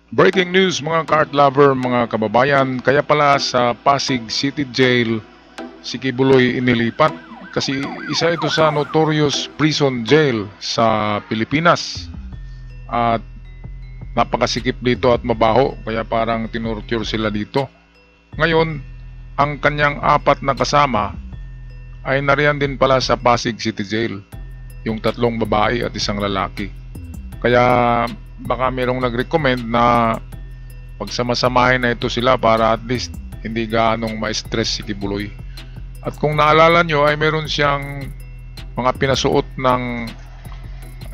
Breaking news mga cart lover, mga kababayan, kaya pala sa Pasig City Jail si Kibuloy inilipat kasi isa ito sa notorious prison jail sa Pilipinas at napakasikip dito at mabaho kaya parang tinorture sila dito. Ngayon, ang kanyang apat na kasama ay nariyan din pala sa Pasig City Jail, yung tatlong babae at isang lalaki. Kaya baka merong nag-recommend na pagsamasamahin na ito sila para at least hindi gaanong ma-stress si Kibuloy. At kung naalala nyo ay meron siyang mga pinasuot ng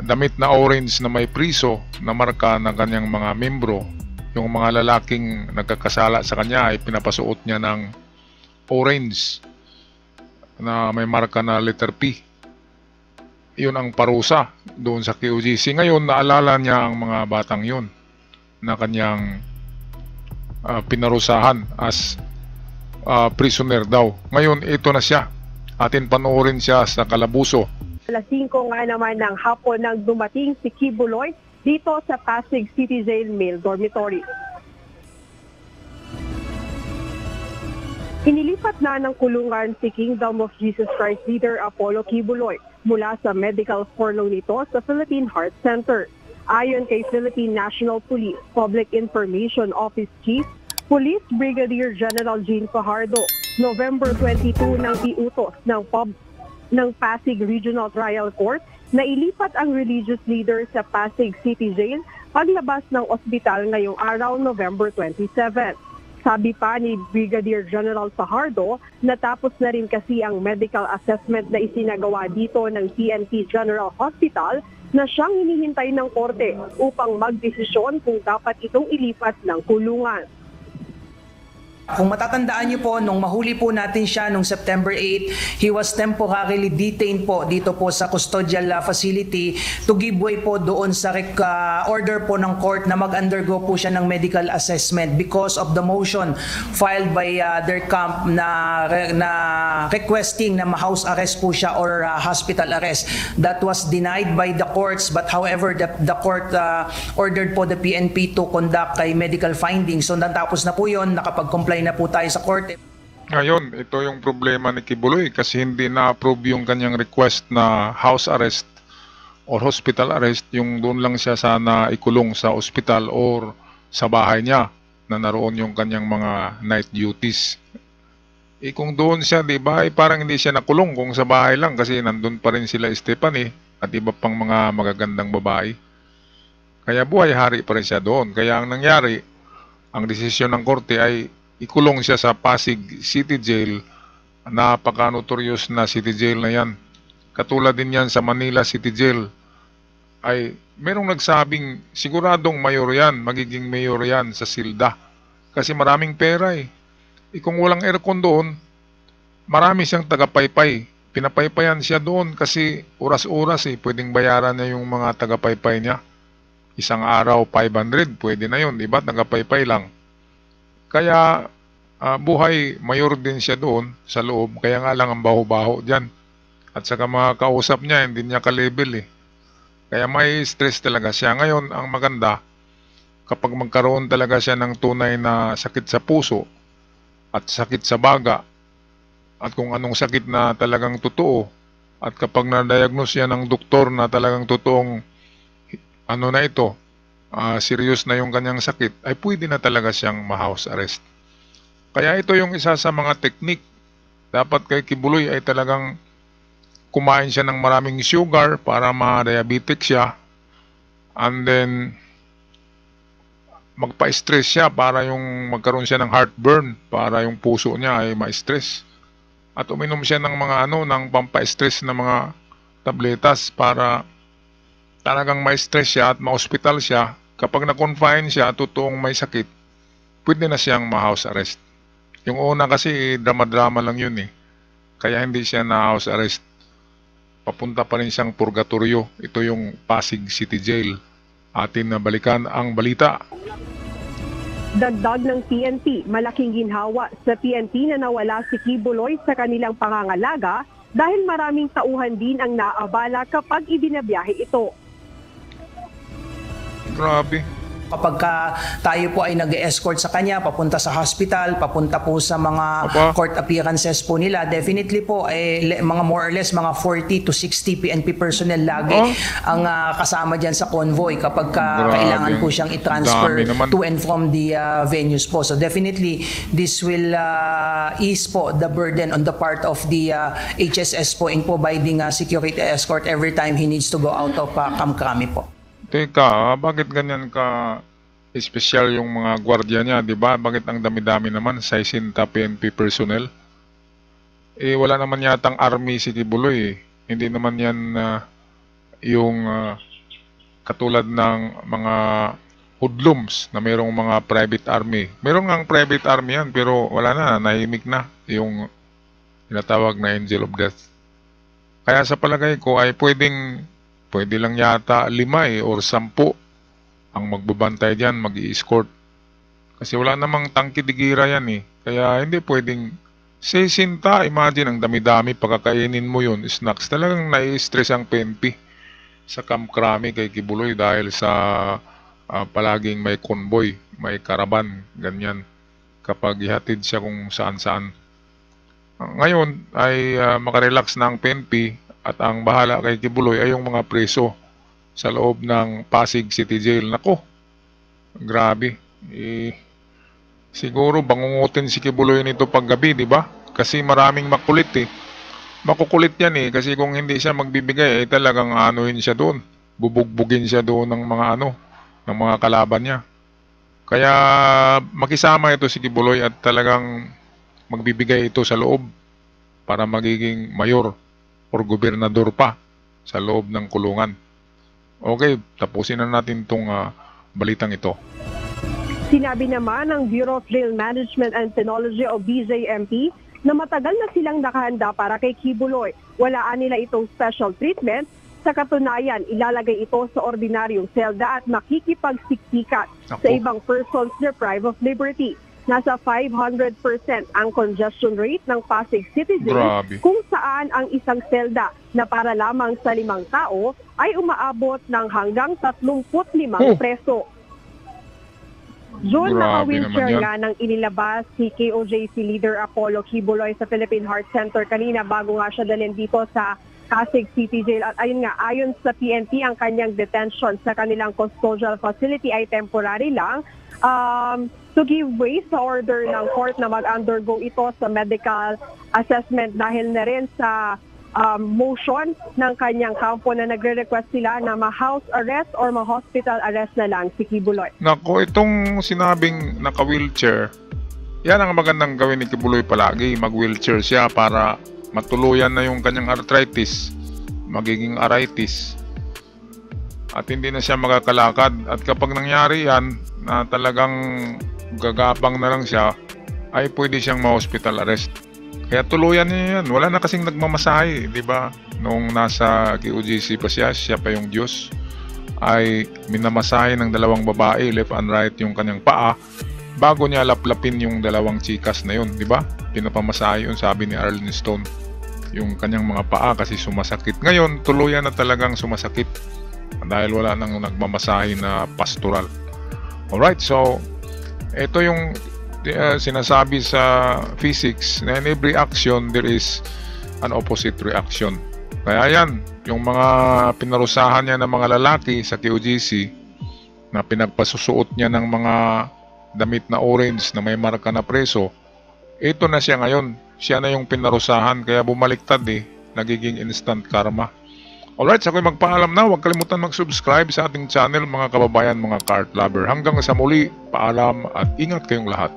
damit na orange na may priso na marka ng kanyang mga membro. Yung mga lalaking nagkakasala sa kanya ay pinapasuot niya ng orange na may marka na letter P. Yun ang parusa doon sa QGC. Ngayon naalala niya ang mga batang yun na kanyang pinarusahan as prisoner daw. Ngayon ito na siya. Atin panoorin siya sa Kalabuso. Alas 5 nga naman ng hapon nang dumating si Kibuloy dito sa Pasig City Jail Male Dormitory. Inilipat na ng kulungan si Kingdom of Jesus Christ leader Apollo Kibuloy mula sa medical furlough nito sa Philippine Heart Center. Ayon kay Philippine National Police Public Information Office Chief Police Brigadier General Jean Fajardo, November 22 nang iutos ng Pasig Regional Trial Court na ilipat ang religious leader sa Pasig City Jail paglabas ng ospital ngayong araw, November 27. Sabi pa ni Brigadier General Fajardo, natapos na rin kasi ang medical assessment na isinagawa dito ng PNP General Hospital na siyang hinihintay ng korte upang magdesisyon kung dapat itong ilipat ng kulungan. Kung matatandaan niyo po, nung mahuli po natin siya nung September 8, he was temporarily detained po dito po sa custodial facility to give way po doon sa order po ng court na mag-undergo po siya ng medical assessment because of the motion filed by their camp na requesting na ma-house arrest po siya or hospital arrest. That was denied by the courts, but however the court ordered po the PNP to conduct a medical findings. So natapos na po yun, nakapag-comply na po tayo sa korte. Ngayon, ito yung problema ni Kibuloy kasi hindi na-approve yung kanyang request na house arrest or hospital arrest. Yung doon lang siya sana ikulong sa ospital or sa bahay niya na naroon yung kanyang mga night duties. Kung doon siya, di ba, parang hindi siya nakulong kung sa bahay lang kasi nandun pa rin sila Stephanie at iba pang mga magagandang babae. Kaya buhay hari pa rin siya doon. Kaya ang nangyari, ang desisyon ng korte ay ikulong siya sa Pasig City Jail. Napaka-notorious na city jail na yan. Katulad din yan sa Manila City Jail. Ay merong nagsabing siguradong mayor yan, magiging mayor yan sa Silda. Kasi maraming pera eh. Kung walang aircon doon, marami siyang tagapaypay. Pinapaypayan siya doon kasi oras-oras eh. Pwedeng bayaran niya yung mga tagapaypay niya. Isang araw 500, pwede na yun, diba? Tagapaypay lang. Kaya buhay mayor din siya doon sa loob. Kaya nga lang ang baho-baho dyan. At saka mga kausap niya, hindi niya ka-level eh. Kaya may stress talaga siya. Ngayon, ang maganda, kapag magkaroon talaga siya ng tunay na sakit sa puso at sakit sa baga at kung anong sakit na talagang totoo at kapag na-diagnose siya ng doktor na talagang totoong ano na ito, serious na yung kanyang sakit, ay pwede na talaga siyang ma-house arrest. Kaya ito yung isa sa mga technique. Dapat kay Kibuloy ay talagang kumain siya ng maraming sugar para ma-diabetic siya. And then, magpa-stress siya para yung magkaroon siya ng heartburn, para yung puso niya ay ma-stress. At uminom siya ng mga ng pampa-stress na mga tabletas para talagang ma-stress siya at ma-hospital siya. Kapag na-confine siya at totoong may sakit, pwede na siyang ma-house arrest. Yung una kasi drama-drama lang yun eh. Kaya hindi siya na-house arrest. Papunta pa rin siyang purgatorio. Ito yung Pasig City Jail. Atin na balikan ang balita. Dagdag ng PNP, malaking ginhawa sa PNP na nawala si Kibuloy sa kanilang pangangalaga dahil maraming tauhan din ang naabala kapag ibinabiyahe ito. Grabe. kapag tayo po ay nag-escort sa kanya papunta sa hospital, papunta po sa mga court appearances po nila, definitely po mga more or less mga 40 to 60 PNP personnel lagi ang kasama dyan sa convoy kapag kailangan po siyang i-transfer to and from the venues po. So definitely this will ease po the burden on the part of the HSS po in providing security escort every time he needs to go out of Camp Crame po. Teka, bakit ganyan ka espesyal yung mga gwardiya niya, di ba? Bakit ang dami-dami naman, 60 PNP personnel? Wala naman yatang army si Kibuloy. Hindi naman yan yung katulad ng mga hoodlums na mayroong mga private army. Mayroong nga private army yan, pero wala na, nahimik na yung tinatawag na Angel of Death. Kaya sa palagay ko ay pwede lang yata 5 or 10 ang magbabantay diyan, mag-i-escort. Kasi wala namang tangki-digira yan Kaya hindi pwedeng 60, imagine ang dami-dami pagkakainin mo yun, snacks. Talagang nai-stress ang PNP sa Camp Crame kay Kibuloy dahil sa palaging may convoy, may karaban, ganyan. Kapag ihatid siya kung saan-saan. Ngayon ay makarelax na ang PNP. At ang bahala kay Kibuloy ay yung mga preso sa loob ng Pasig City Jail. Nako, grabe. Siguro bangungutin si Kibuloy nito paggabi, di ba? Kasi maraming makulit Makukulit yan kasi kung hindi siya magbibigay, talagang anuhin siya doon. Bubugbugin siya doon ng mga ng mga kalaban niya. Kaya makisama ito si Kibuloy at talagang magbibigay ito sa loob para magiging mayor or gobernador pa sa loob ng kulungan. Okay, tapusin na natin itong balitang ito. Sinabi naman ng Bureau of Jail Management and Penology o BJMP na matagal na silang nakahanda para kay Kibuloy. Walaan nila itong special treatment. Sa katunayan, ilalagay ito sa ordinaryong selda at makikipagsiksikan sa ibang persons deprived of liberty. Nasa 500% ang congestion rate ng Pasig City Jail, kung saan ang isang selda na para lamang sa 5 tao ay umaabot ng hanggang 35 preso. June, naka-wheelchair nga nang inilabas si KOJC leader Apollo Kibuloy sa Philippine Heart Center kanina bago nga siya dalhin dito sa Pasig City Jail. At ayun nga, ayon sa PNP, ang kanyang detention sa kanilang custodial facility ay temporary lang. To give way sa order ng court na mag-undergo ito sa medical assessment dahil na rin sa motion ng kanyang kampo na nagre-request sila na ma-house arrest or ma-hospital arrest na lang si Kibuloy. Nako, itong sinabing naka-wheelchair, yan ang magandang gawin ni Kibuloy palagi. Mag-wheelchair siya para matuluyan na yung kanyang arthritis, magiging arthritis. At hindi na siya makakalakad. At kapag nangyari yan, na talagang gagapang na lang siya, ay pwede siyang ma-hospital arrest. Kaya tuluyan niya yan. Wala na kasing nagmamasahe, di ba? Noong nasa KOJC pa siya pa yung Diyos, ay minamasahe ng 2 babae, left and right yung kanyang paa, bago niya laplapin yung 2 chikas na yun, di ba? Pinapamasahe yun, sabi ni Arlene Stone, yung kanyang mga paa kasi sumasakit. Ngayon, tuluyan na talagang sumasakit dahil wala nang nagmamasahe na pastoral. Alright, so ito yung sinasabi sa physics na in every action there is an opposite reaction. Kaya yan, yung mga pinarusahan niya ng mga lalaki sa KOJC na pinagpasusuot niya ng mga damit na orange na may marka na preso, ito na siya ngayon. Siya na yung pinarusahan, kaya bumaliktad nagiging instant karma. Alright, so ako'y magpaalam na. Huwag kalimutan mag-subscribe sa ating channel mga kababayan, mga cart lover. Hanggang sa muli, paalam at ingat kayong lahat.